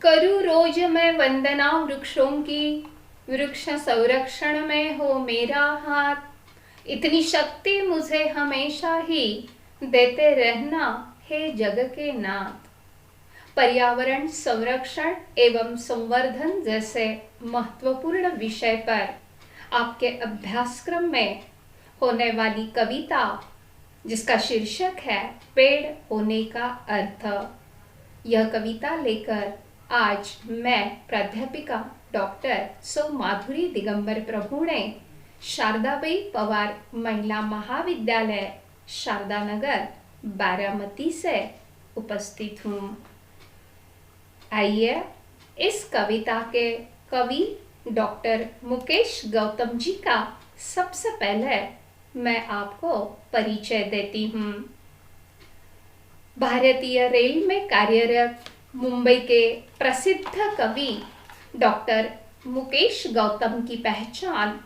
करूँ रोज मैं वंदना वृक्षों की, वृक्ष संरक्षण में हो मेरा हाथ। इतनी शक्ति मुझे हमेशा ही देते रहना हे जग के नाथ। पर्यावरण संरक्षण एवं संवर्धन जैसे महत्वपूर्ण विषय पर आपके अभ्यासक्रम में होने वाली कविता, जिसका शीर्षक है पेड़ होने का अर्थ, यह कविता लेकर आज मैं प्राध्यापिका डॉक्टर सौ माधुरी दिगंबर प्रभु ने शारदाबाई पवार महिला महाविद्यालय शारदा नगर बारामती से उपस्थित हूँ। आइए इस कविता के कवि डॉक्टर मुकेश गौतम जी का सबसे पहले मैं आपको परिचय देती हूँ। भारतीय रेल में कार्यरत मुंबई के प्रसिद्ध कवि डॉक्टर मुकेश गौतम की पहचान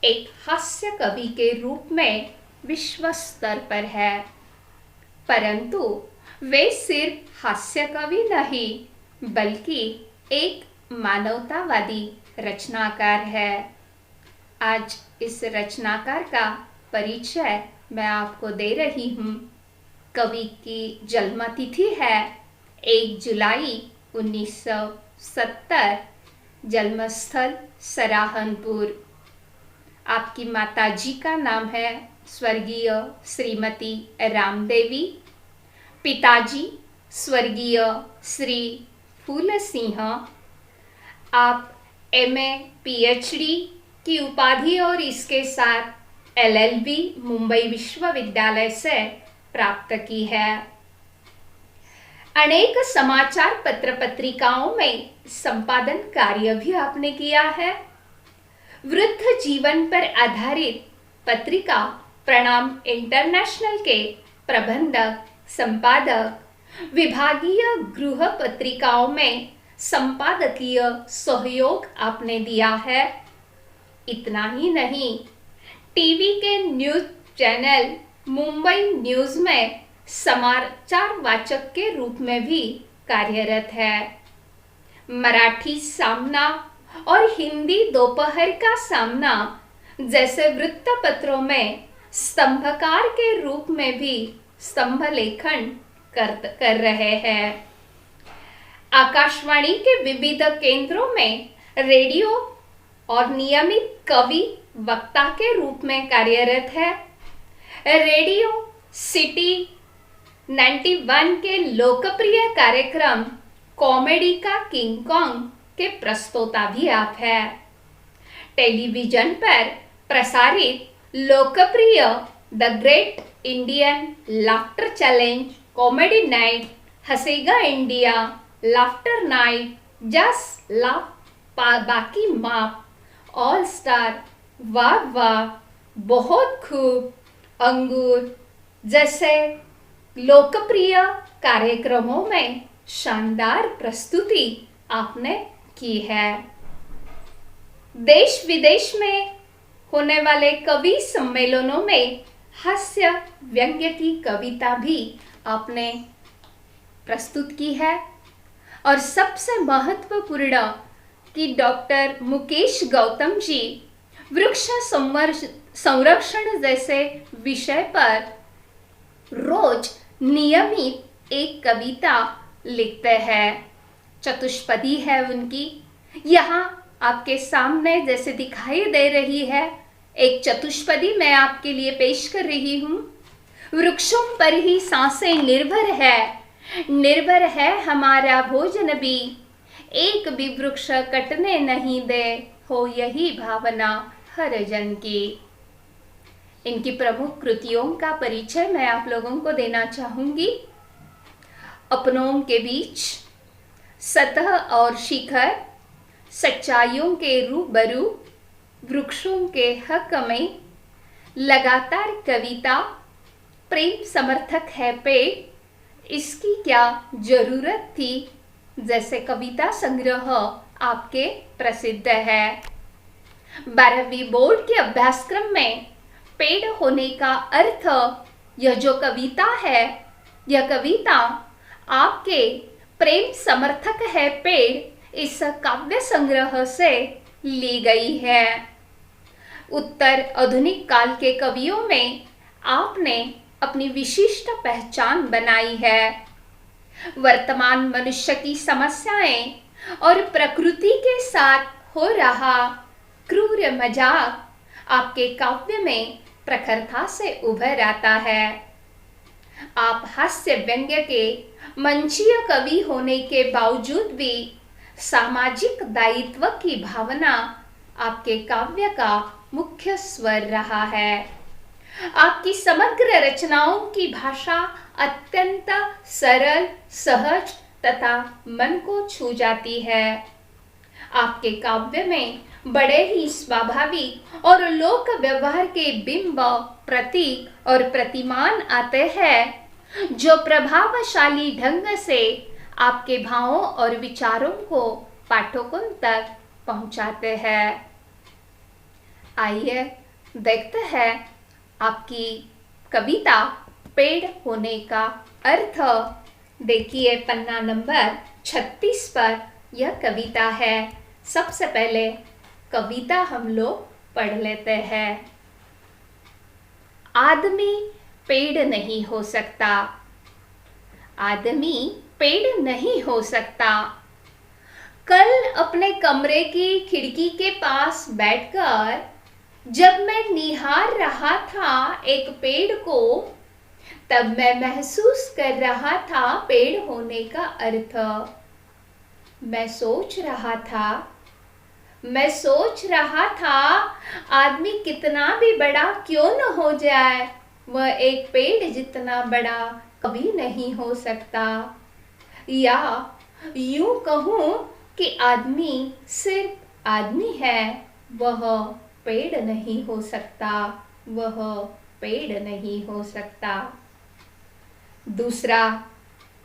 एक हास्य कवि के रूप में विश्व स्तर पर है, परंतु वे सिर्फ हास्य कवि नहीं बल्कि एक मानवतावादी रचनाकार है। आज इस रचनाकार का परिचय मैं आपको दे रही हूँ। कवि की जन्म तिथि है 1 जुलाई 1970, जन्मस्थल सराहनपुर। आपकी माताजी का नाम है स्वर्गीय श्रीमती रामदेवी, पिताजी स्वर्गीय श्री फूल सिंह। आप एमए पीएचडी की उपाधि और इसके साथ एलएलबी मुंबई विश्वविद्यालय से प्राप्त की है। अनेक समाचार पत्र पत्रिकाओं में संपादन कार्य भी आपने किया है। वृद्ध जीवन पर आधारित पत्रिका प्रणाम इंटरनेशनल के प्रबंधक संपादक, विभागीय गृह पत्रिकाओं में संपादकीय सहयोग आपने दिया है। इतना ही नहीं, टीवी के न्यूज चैनल मुंबई न्यूज में समाचार वाचक के रूप में भी कार्यरत है। मराठी सामना और हिंदी दोपहर का सामना जैसे वृत्तपत्रों में स्तंभकार के रूप में भी स्तंभ लेखन कर रहे हैं। आकाशवाणी के विविध केंद्रों में रेडियो और नियमित कवि वक्ता के रूप में कार्यरत है। रेडियो सिटी 91 के लोकप्रिय कार्यक्रम कॉमेडी का किंग कॉन्ग के प्रस्तोता भी आप हैं। टेलीविजन पर प्रसारित लोकप्रिय the great Indian laughter challenge, comedy night, हंसेगा India, laughter night, just laugh, बाकी माफ, ऑल स्टार, वाह वाह, बहुत खूब, अंगूर जैसे लोकप्रिय कार्यक्रमों में शानदार प्रस्तुति आपने की है। देश विदेश में होने वाले कवि सम्मेलनों में हास्य व्यंग्य की कविता भी आपने प्रस्तुत की है। और सबसे महत्वपूर्ण कि डॉक्टर मुकेश गौतम जी वृक्ष संरक्षण जैसे विषय पर रोज नियमित एक कविता लिखते हैं। चतुष्पदी है उनकी। यहाँ आपके सामने जैसे दिखाई दे रही है, एक चतुष्पदी मैं आपके लिए पेश कर रही हूँ। वृक्षों पर ही सांसें निर्भर है हमारा भोजन भी, एक भी वृक्ष कटने नहीं दे, हो यही भावना हर जन की। इनकी प्रमुख कृतियों का परिचय मैं आप लोगों को देना चाहूंगी। अपनों के बीच, सतह और शिखर, सच्चाइयों के रूबरू, वृक्षों के हक में, लगातार कविता, प्रेम समर्थक है पेड़, इसकी क्या जरूरत थी जैसे कविता संग्रह आपके प्रसिद्ध है। 12वीं बोर्ड के अभ्यासक्रम में पेड़ होने का अर्थ, यह जो कविता है, यह कविता आपके प्रेम समर्थक है पेड़ इस काव्य संग्रह से ली गई है। उत्तर आधुनिक काल के कवियों में आपने अपनी विशिष्ट पहचान बनाई है। वर्तमान मनुष्य की समस्याएं और प्रकृति के साथ हो रहा क्रूर मजाक आपके काव्य में प्रखरता से उभर आता है। आप हास्य व्यंग्य के मंचीय कवि होने के बावजूद भी सामाजिक दायित्व की भावना आपके काव्य का मुख्य स्वर रहा है। आपकी समग्र रचनाओं की भाषा अत्यंत सरल, सहज तथा मन को छू जाती है। आपके काव्य में बड़े ही स्वाभाविक और लोक व्यवहार के बिंब, प्रतीक और प्रतिमान आते हैं जो प्रभावशाली ढंग से आपके भावों और विचारों को पाठकों तक पहुंचाते हैं। आइए देखते हैं आपकी कविता पेड़ होने का अर्थ। देखिए पन्ना नंबर 36 पर यह कविता है। सबसे पहले कविता हम लोग पढ़ लेते हैं। आदमी पेड़ नहीं हो सकता, आदमी पेड़ नहीं हो सकता। कल अपने कमरे की खिड़की के पास बैठकर जब मैं निहार रहा था एक पेड़ को, तब मैं महसूस कर रहा था पेड़ होने का अर्थ। मैं सोच रहा था आदमी कितना भी बड़ा क्यों न हो जाए, वह एक पेड़ जितना बड़ा कभी नहीं हो सकता। या यूं कहूं कि आदमी सिर्फ आदमी है, वह पेड़ नहीं हो सकता, वह पेड़ नहीं हो सकता।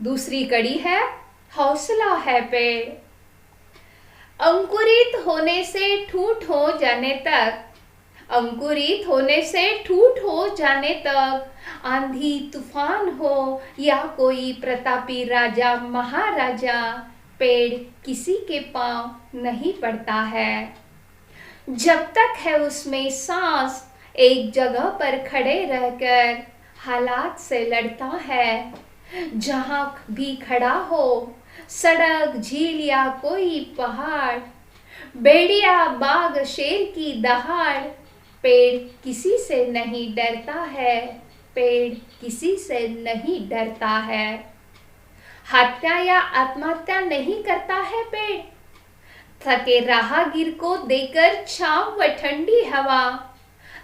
दूसरी कड़ी है हौसला है पेड़। अंकुरित होने से ठूठ हो जाने तक आंधी तूफान हो या कोई प्रतापी राजा महाराजा, पेड़ किसी के पांव नहीं पड़ता है। जब तक है उसमें सांस, एक जगह पर खड़े रहकर हालात से लड़ता है। जहां भी खड़ा हो, सड़क, झील या कोई पहाड़, भेड़िया, बाघ, शेर की दहाड़, पेड़ किसी से नहीं डरता है, पेड़ किसी से नहीं डरता है। हत्या या आत्महत्या नहीं करता है पेड़। थके राहगीर को देकर छांव व ठंडी हवा,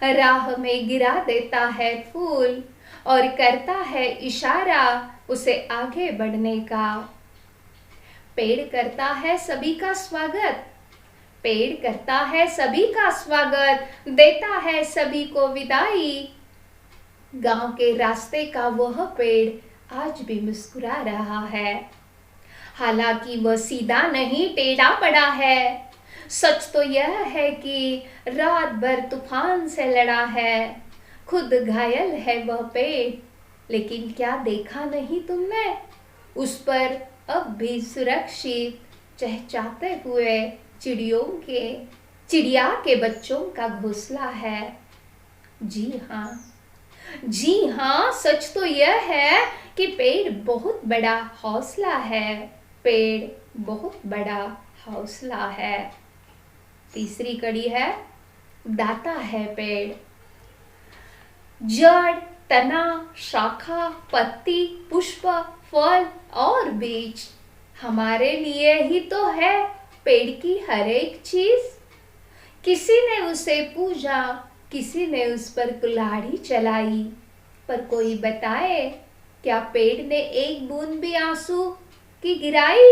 राह में गिरा देता है फूल और करता है इशारा उसे आगे बढ़ने का। पेड़ करता है सभी का स्वागत, पेड़ करता है सभी का स्वागत, देता है सभी को विदाई। गांव के रास्ते का वह पेड़ आज भी मुस्कुरा रहा है। हालांकि वह सीधा नहीं टेढ़ा पड़ा है। सच तो यह है कि रात भर तूफान से लड़ा है। खुद घायल है वह पेड़, लेकिन क्या देखा नहीं तुमने, उस पर अब भी सुरक्षित चहचहाते हुए चिड़िया के बच्चों का घोंसला है। जी हाँ, सच तो यह है कि पेड़ बहुत बड़ा हौसला है, पेड़ बहुत बड़ा हौसला है। तीसरी कड़ी है दाता है पेड़। जड़, तना, शाखा, पत्ती, पुष्प, फल और बीज, हमारे लिए ही तो है पेड़ की हर एक चीज। किसी ने उसे पूजा, किसी ने उस पर कुल्हाड़ी चलाई, पर कोई बताए क्या पेड़ ने एक बूंद भी आंसू की गिराई।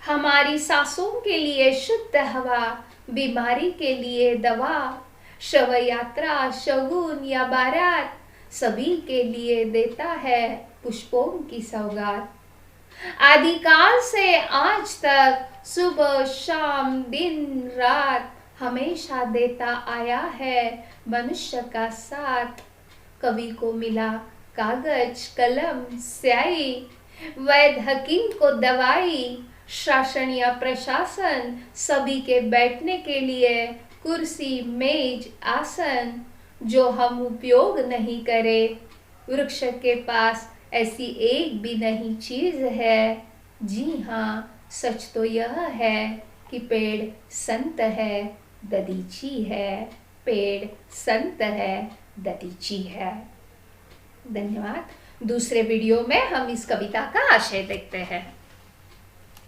हमारी सांसों के लिए शुद्ध हवा, बीमारी के लिए दवा, शव यात्रा, शगुन या बारात, सभी के लिए देता है पुष्पों की सौगात। आदिकाल से आज तक सुबह शाम दिन रात हमेशा देता आया है मनुष्य का साथ। कवि को मिला कागज, कलम, स्याही, वैद्य हकीम को दवाई, शासन या प्रशासन, सभी के बैठने के लिए कुर्सी, मेज, आसन, जो हम उपयोग नहीं करें। वृक्ष के पास ऐसी एक भी नहीं चीज है। जी हाँ, सच तो यह है कि पेड़ संत है, ददीची है। पेड़ संत है, ददीची है। धन्यवाद। दूसरे वीडियो में हम इस कविता का आशय देखते हैं।